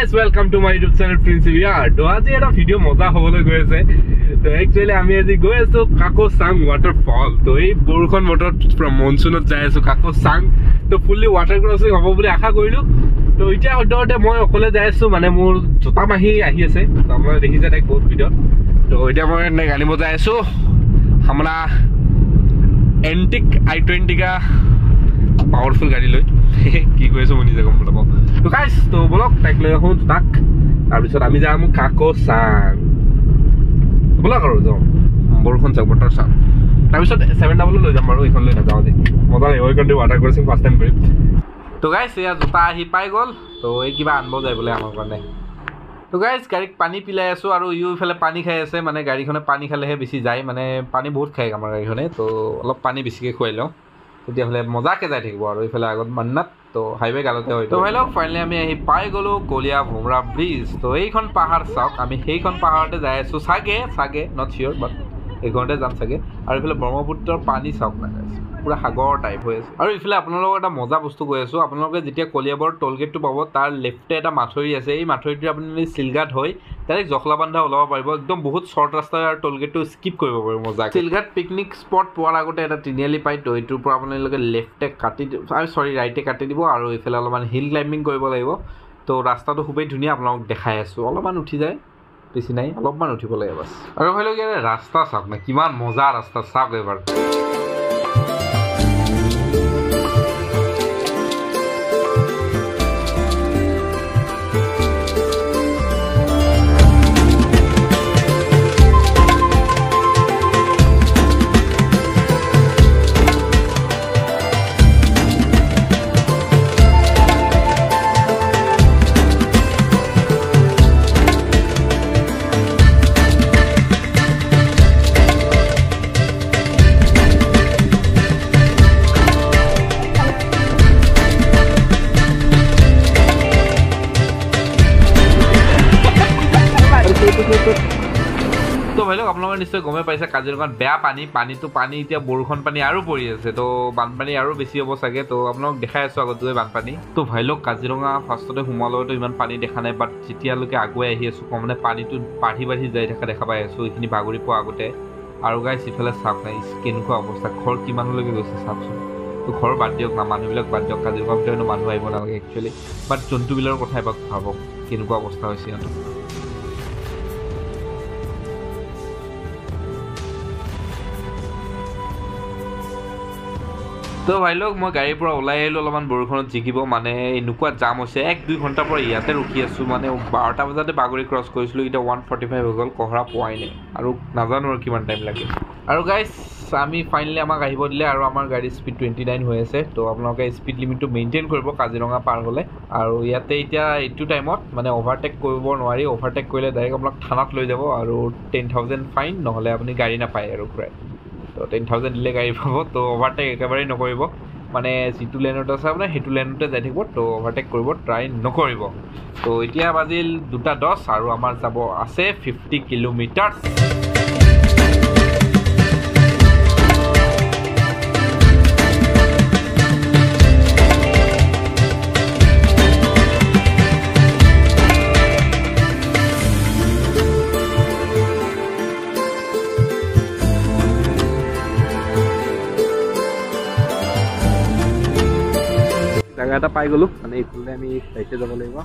guys, welcome to my YouTube channel Prince VR. तो आज ये ना वीडियो मजा होने गए से तो एक्चुअली आमी आज गए तो काकोसांग वाटरफॉल तो ये बरखन वाटर फ्रॉम मॉनसूनत जाय सो काकोसांग तो फुल्ली वाटर क्रॉसिंग হ'ব বুলি আশা কৰিলো তো ইটা হদতে মই অকলে যাই আছো মানে মোৰ জোতা মাহি আহি আছে তো আমরা দেখি যায় এক বহুত ভিডিও তো এটা মই না গাড়ি মজা আছো हमरा एंटिक i20 का पावरफुल गाड़ी লৈ কি কৈছো মনি জাগম বলব তো গাইস তো ব্লগ টাইক লৈ আহো তাক তাৰ পিছত আমি যাম কাকোসাং ব্লগ আৰু যাম বৰখন চাক বটৰ চাক তাৰ পিছত 7W লৈ যাম আৰু এইখন লৈ নাযাও দে মজা লাগিব এই কন্ট্ৰি ওয়াটাৰ ক্ৰসিং ফাৰ্স্ট টাইম কৰিম তো গাইস এয়া জোতা আহি পাই গল তো এই কিবা আনব যায় বলে আমাৰ কাৰণে তো গাইস গাড়ীক পানী পিলাই আছো আৰু ইউ ইফালে পানী খাই আছে মানে গাড়ীখনে পানী খালেহে বেছি যায় মানে পানী বহুত খায় আমাৰ গাড়ীখনে তো অলপ পানী বেছিকে খুৱাই লওঁ তেতিয়া হলে মজাকে যাই থাকিব আৰু ইফালে আগত মান্নাত তো হাইৱে গালতে হয় তো হেল্ল ফাইনালি আমি আহি পাই গলো কলিয়া ভুমৰা ব্ৰিজ তো এইখন পাহাৰ চাওক আমি সেইখন পাহাৰতে যাই আছো সাগে নট শিওৰ বাট এইখনতে যাম সাগে আৰু ইফালে ব্ৰহ্মপুত্ৰৰ পানী চাওক না গাইস পুৰা সাগৰ টাইপ হৈ আছে আৰু ইফালে আপোনালোকক এটা মজা বস্তু কৈ আছো আপোনালোকে যেতিয়া কলিয়াবৰ টোল গেটটো পাব তাৰ লেফটে এটা মাথৰি আছে এই মাথৰিটো আপুনি সিলঘাট হৈ ডাইৰেক্ট জখলাবান্ধা ওলাব পাৰিব একদম বহুত শৰ্ট ৰাস্তা আৰু টোল গেটটো স্কিপ কৰিব পাৰিব মজা সিলঘাট পিকনিক স্পট পোৱাৰ আগতে এটা তিনিআলি পাই তো এইটোৰ পৰা আপোনালোকে লেফটে কাটি সৰি ৰাইটে কাটি দিব আৰু ইফালে অলপমান হিল ক্লাইম্বিং কৰিব লাগিব তো ৰাস্তাটো খুবেই ধুনীয়া আপোনালোকক দেখাই আছো অলপমান উঠি যায় বেছি নাই অলপমান উঠিব লাগে বাস আৰু ভালো কি ৰাস্তা চাওক না কিমান মজা ৰাস্তা চাওক এবাৰ তো ভাই লোক আপোনালোকে নিশ্চয় গমে পাইছে কাজিৰঙাত বেয়া পানী এতিয়া বৰষুণ পানী আৰু পৰি আছে তো বানপানী আৰু বেছি হ'ব চাগে তো আপোনালোক দেখাই আছো আগত গৈ বানপানী তো ভাই লোক কাজিৰঙা ফাৰ্ষ্টতে সোমালতো ইমান পানী দেখা নাই বাট যেতিয়ালৈকে আগুৱাই আহি আছো মানে পানীটো বাঢ়ি যাই থকা দেখা পাই আছো এইখিনি বাগৰি পোৱা আগতে আৰু গাইছ ইফালে চাওক নাই কেনেকুৱা অৱস্থা ঘৰ কিমানলৈকে গৈছে চাওকচোন তো ঘৰ বাদ দিয়ক না মানুহবিলাক বাদ দিয়ক কাজিৰঙা ভিতৰত মানুহ আহিব নালাগে একচুৱেলি বাট জন্তুবিলাকৰ কথা এবাৰ ভাবক কেনেকুৱা অৱস্থা হৈছে সিহঁতৰ তো ভাই লোক মই গাড়ীৰ পৰা ওলাই আহিলো অলপমান বৰষুণত জিকিব মানে এনেকুৱা জাম হৈছে 1-2 ঘণ্টাৰ পৰা ইয়াতে ৰখি আছো মানে 12টা বজাতে বাগৰি ক্ৰছ কৰিছিলো এটা 145 হৈ গ'ল কহৰা পোৱাই নাই আৰু নাজানো আৰু কিমান টাইম লাগে আৰু গাইস আমি ফাইনালি আমাক আহিব দিলে আৰু আমাৰ গাড়ী স্পীড 29 হৈ আছে তো আপোনালোকে স্পীড লিমিটটো মেইনটেইন কৰিব কাজিৰঙা পাৰ হ'লে আৰু ইয়াতে এতিয়া এইটো টাইমত মানে অভাৰটেক কৰিব নোৱাৰি অভাৰটেক কৰিলে ডাইৰেক্ট আপোনাক থানাত লৈ যাব আৰু 10,000 ফাইন নহলে আপুনি গাড়ী নাপায় আৰু ঘূৰাই তো 10,000 দিলে গাড়ী পাব তো অভাৰটেক একেবাৰে নকৰিব মানে যিটো লেনত আছে আপোনাৰ সেইটো লেনতে যাই থাকিব তো অভাৰটেক কৰিব ট্ৰাই নকৰিব তো এতিয়া বাজিল 2:10 আৰু আমাৰ যাব আছে 50 কিলোমিটাৰ জায়গাটা পাই গলো মানে ইফালে আমি সাইডে যাব লাগিব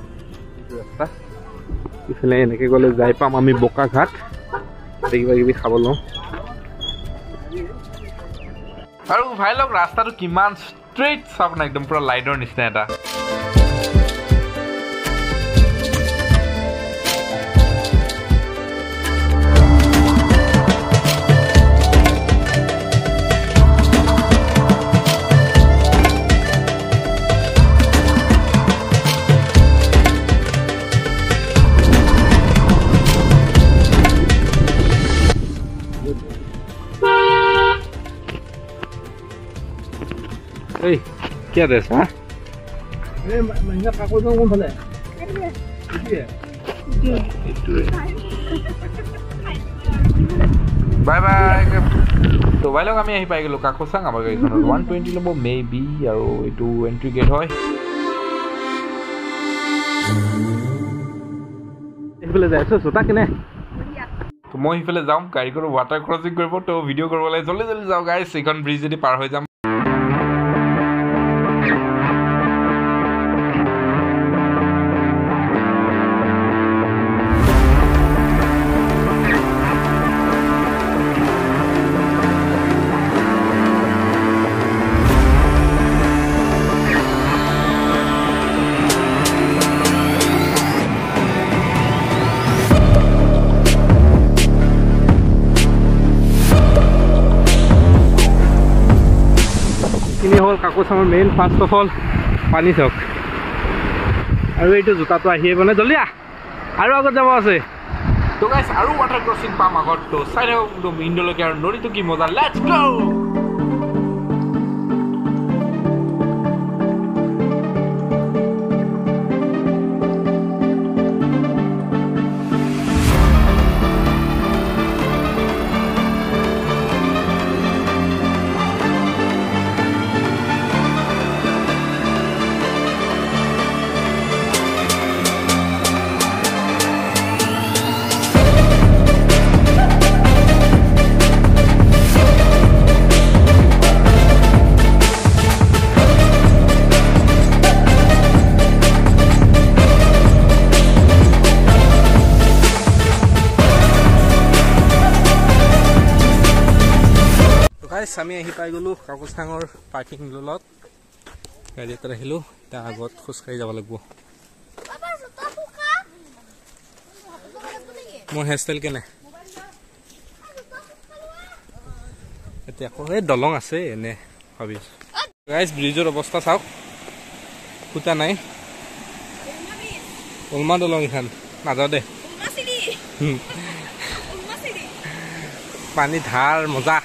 এইটো ৰাস্তা ইফালে এনেকে গলে যাই পাম আমি বোকা ঘাট কিবা কিবি খাব লওঁ আৰু ভাই লোক ৰাস্তাটো কিমান ষ্ট্ৰেইট চাওক না একদম পুৰা লাইনৰ নিচিনা এটা Hey, ¿qué haces, ah? Mañana Paco no vamos a leer. Bye bye. তো ভাই লোক আমি আহি পাই গলো কাকোসাং আমাৰ গাড়ীখনত 120 লব মেবি আৰু এইটো এন্ট্ৰি গেট হয় সিফালে যাই আছো জোতা কেনে তো মই সিফালে যাম গাড়ী কৰি ৱাটাৰ ক্ৰছিং কৰিব তো ভিডিঅ' কৰিব লাগে জলদি জলদি যাওঁ গাইছ এইখন ব্ৰিজ যদি পাৰ হৈ যাম হল কাকোচাঙৰ মেইন ফাৰ্ষ্ট অফ অল পানী চাওক আৰু এইটো জোতাটো আহি আহিব নে জলদি আৰু আগত যাব আছে তো গাইছ আৰু ৱাটাৰ ক্ৰছিং পাম আগত তো চাই থাকক ইণ্ডলৈকে আৰু নদীটো কি মজা লেটছ গো আমি আহি পাই গলো কাকোচাঙৰ পাৰ্কিং ললত গাড়ী এটা আহিলো তাৰ আগত খোজকাঢ়ি যাব লাগিব মোৰ হেয়াৰষ্টাইল কেনে এতিয়া আকৌ এই দলং আছে এনে ভাবিছো গাইছ ব্ৰিজৰ অৱস্থা চাওক খুটা নাই অলমা দলং এখন নাযাওঁ দে পানী ধাৰ মজা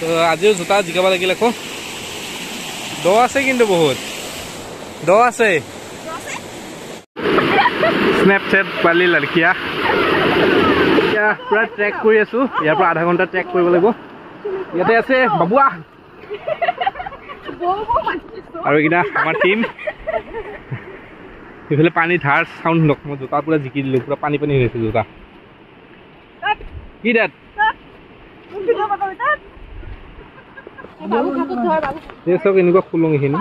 তো আজিও জোতা জিকাব লাগিল আকৌ দ আছে কিন্তু বহুত দ আছে স্নেপচেট পালি লড়কিয়া এতিয়া পুৰা ট্ৰেক কৰি আছো ইয়াৰ পৰা আধা ঘণ্টা ট্ৰেক কৰিব লাগিব ইয়াতে আছে বাবুৱা আৰু এইকেইটা আমাৰ টিম এইফালে পানী ধাৰ চাউণ্ড শুনক মই জোতা পুৰা জিকি দিলো পুৰা পানী পানী হৈ আছে জোতা কি দাঁত চব এনেকুৱা ফুলং এইখিনি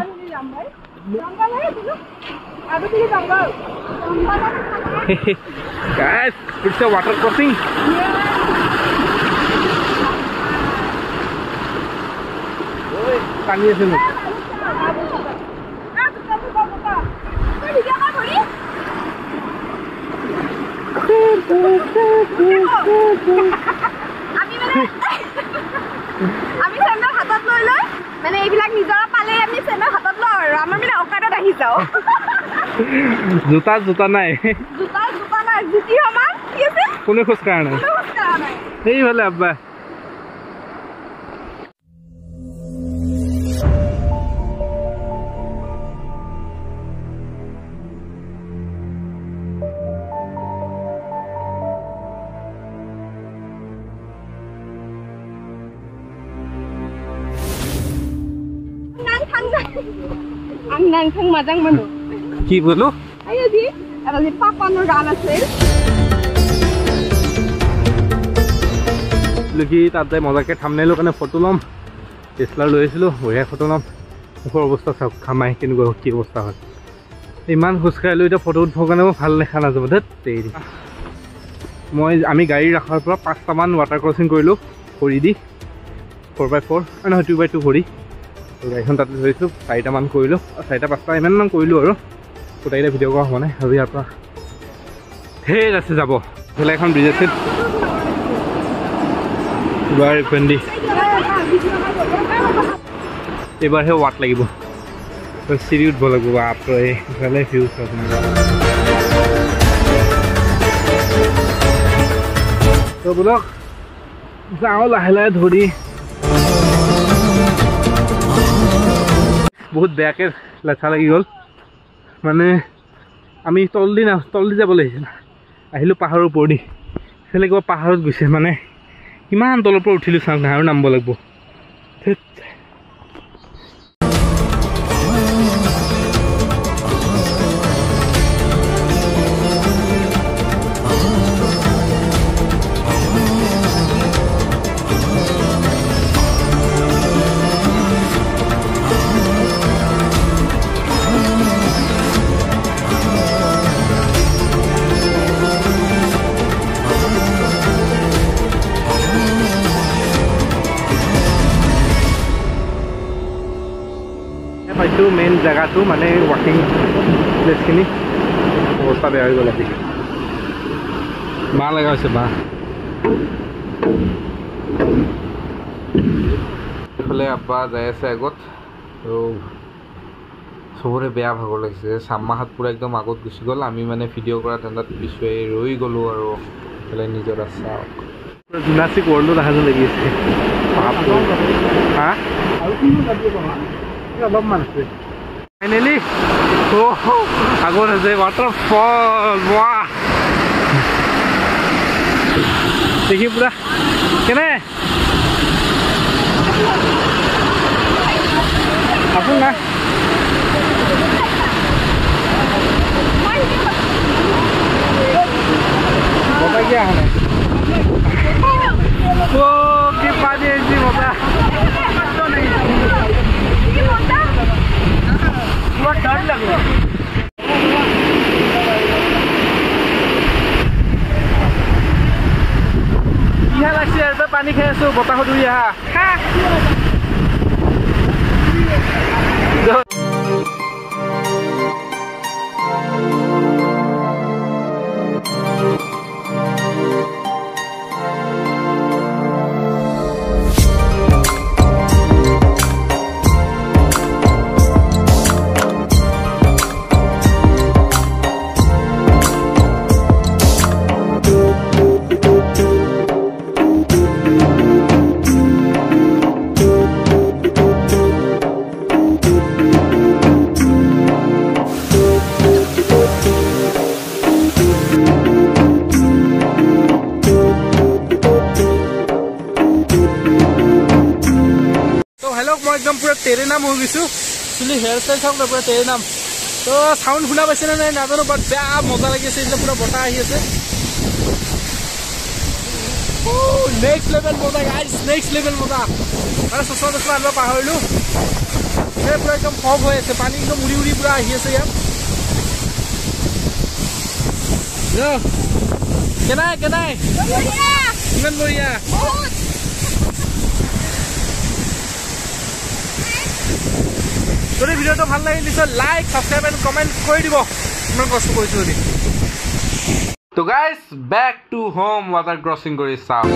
guys it's a water crossing পানী আছে ন আমি চেন্ডেল হাতত লৈ লৈ মানে এইবিলাক নিজৰা পালে আমি চেন্ডেল হাতত লওঁ আৰু আমাৰ মানে অকাদত আহি যাওঁ জোতা জোতা নাই জোতা জোতা নাই জুতি সমান কি আছে কোনে খোজ কাঢ়া নাই সেইফালে আব্বা ang nang thang majang manu কি বলো ayo di ada di papa no গান আছে লুকি তাতে মজাকে থাম্বনেইলৰ কাৰণে ফটো লম টেসলা লৈ আহিছিলো বঢ়িয়া ফটো লম মুখৰ অৱস্থা চাওক খামাই কেনেকুৱা কি অৱস্থা হয় ইমান খোজকাঢ়ি লৈ এতিয়া ফটো উঠিবৰ কাৰণে ভাল দেখা নাযাব ধেত তেৰি মই আমি গাড়ী ৰাখাৰ পৰা 5টামান ৱাটাৰ ক্ৰছিং কৰিলোঁ কৰি দি 4x4 নহয় 2x2 কৰি গাড়ীখন তাতে ধৰিছোঁ 4টামান কৰিলোঁ 4টা 5টা ইমানমান কৰিলোঁ আৰু গোটেইকেইটা ভিডিঅ' কৰা হোৱা নাই আৰু ইয়াৰ পৰা ঠিক আছে যাব এইফালে এখন ব্ৰিজ আছে এবাৰ ইফেন্দি এবাৰহে ৱাট লাগিব চিৰি উঠিব লাগিব বাপৰে এইফালে ভিউ চাওক তো বোলক যাওঁ লাহে লাহে ধৰি বহুত বেয়াকৈ লেঠা লাগি গ'ল মানে আমি তলদি যাব লাগিছিল আহিলোঁ পাহাৰৰ ওপৰেদি সেইফালে কিবা পাহাৰত গৈছে মানে কিমান তলৰ পৰা উঠিলোঁ চাওক না আৰু নামিব লাগিব এইটো মেইন জেগাটো মানে ৱাকিং প্লেচখিনি অৱস্থা বেয়া হৈ গ'ল আজি বাঁহ লগা হৈছে বাঁহ এইফালে আব্বা যাই আছে আগত আৰু চবৰে বেয়া ভাগৰ লাগিছে চাম্মাহাত পূৰা একদম আগত গুচি গ'ল আমি মানে ভিডিঅ' কৰা ঠাণ্ডাত পিছুৱাই ৰৈ গ'লোঁ আৰু এইফালে নিজৰ চাওক জুনাছিক ৱৰ্ল্ডত অহা যেন লাগি আছে হা অলপমান আছে ফাইনেলি আগত আছে ৱাটাৰফল ৱাহ দেখি পুৰা কেনে আপোন না বতাহ কি অহা নাই কি পানী আহিছে বতাহ পুৰা ডৰ লাগে ইহা লাগছে আৰু পানী খাই আছো বতাহত উৰি আহা মই একদম পুৰা টেৰেনাম হৈ গৈছোঁ একচুৱেলি হেয়াৰ ষ্টাইল চাওক না পুৰা টেৰেনাম তো চাউণ্ড শুনা পাইছে নে নাই নাজানো বাট বেয়া মজা লাগি আছে এইবিলাক পুৰা বতাহ আহি আছে নেক্সট লেভেল মজা গাইজ নেক্সট লেভেল মজা মানে চচমা চচমা আনিব পাহৰিলোঁ এই পুৰা একদম ফগ হৈ আছে পানী একদম উৰি উৰি পুৰা আহি আছে ইয়াত কেনাই কেনাই ইমান বঢ়িয়া যদি ভিডিঅ'টো ভাল লাগিল নিশ্চয় লাইক সাবস্ক্ৰাইব এণ্ড কমেণ্ট কৰি দিব ইমান কষ্ট কৰিছোঁ যদি তো guys back to home water ক্ৰচিং কৰি চাওক